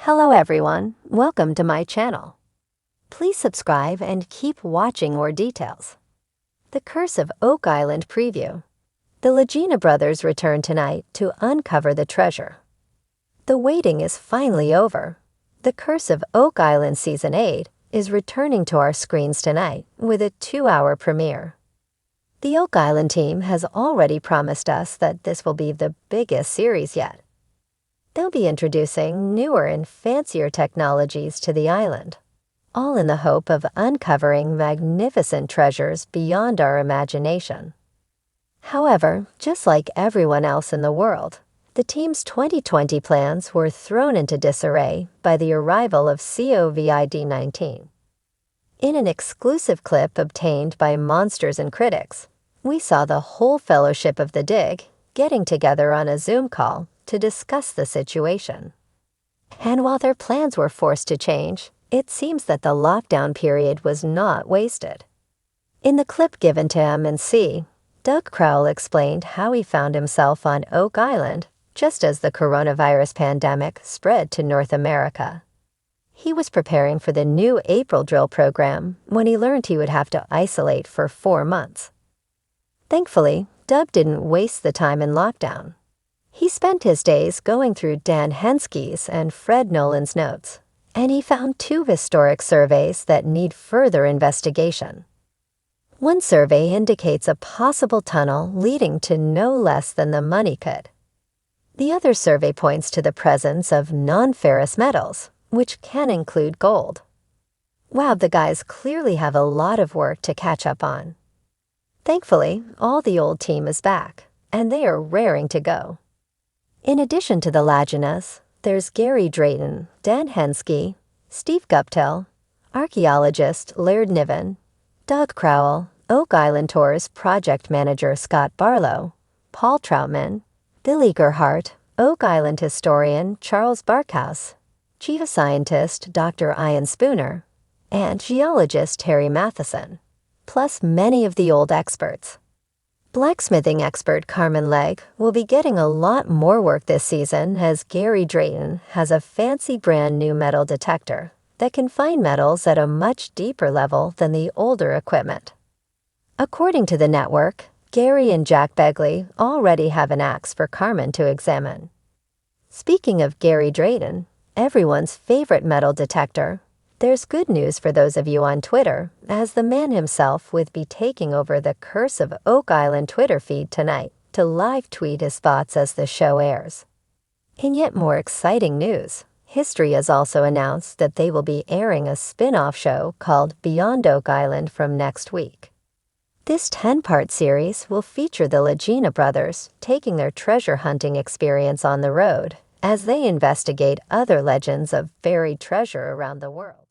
Hello everyone, welcome to my channel. Please subscribe and keep watching more details. The Curse of Oak Island preview. The Lagina brothers return tonight to uncover the treasure. The waiting is finally over. The Curse of Oak Island Season 8 is returning to our screens tonight with a 2-hour premiere. The Oak Island team has already promised us that this will be the biggest series yet. They'll be introducing newer and fancier technologies to the island, all in the hope of uncovering magnificent treasures beyond our imagination. However, just like everyone else in the world, the team's 2020 plans were thrown into disarray by the arrival of COVID-19. In an exclusive clip obtained by Monsters and Critics, we saw the whole Fellowship of the Dig getting together on a Zoom call to discuss the situation. And while their plans were forced to change, it seems that the lockdown period was not wasted. In the clip given to MNC, Doug Crowell explained how he found himself on Oak Island just as the coronavirus pandemic spread to North America. He was preparing for the new April drill program when he learned he would have to isolate for 4 months. Thankfully, Doug didn't waste the time in lockdown. He spent his days going through Dan Henske's and Fred Nolan's notes, and he found 2 historic surveys that need further investigation. One survey indicates a possible tunnel leading to no less than the Money Pit. The other survey points to the presence of non-ferrous metals, which can include gold. Wow, the guys clearly have a lot of work to catch up on. Thankfully, all the old team is back, and they are raring to go. In addition to the Laginas, there's Gary Drayton, Dan Henske, Steve Guptill, archaeologist Laird Niven, Doug Crowell, Oak Island Tours project manager Scott Barlow, Paul Troutman, Billy Gerhart, Oak Island historian Charles Barkhouse, geoscientist Dr. Ian Spooner, and geologist Terry Matheson, plus many of the old experts. Blacksmithing expert Carmen Legg will be getting a lot more work this season as Gary Drayton has a fancy brand new metal detector that can find metals at a much deeper level than the older equipment. According to the network, Gary and Jack Begley already have an axe for Carmen to examine. Speaking of Gary Drayton, everyone's favorite metal detector, there's good news for those of you on Twitter, as the man himself would be taking over the Curse of Oak Island Twitter feed tonight to live tweet his thoughts as the show airs. In yet more exciting news, History has also announced that they will be airing a spin-off show called Beyond Oak Island from next week. This 10-part series will feature the Lagina brothers taking their treasure hunting experience on the road as they investigate other legends of buried treasure around the world.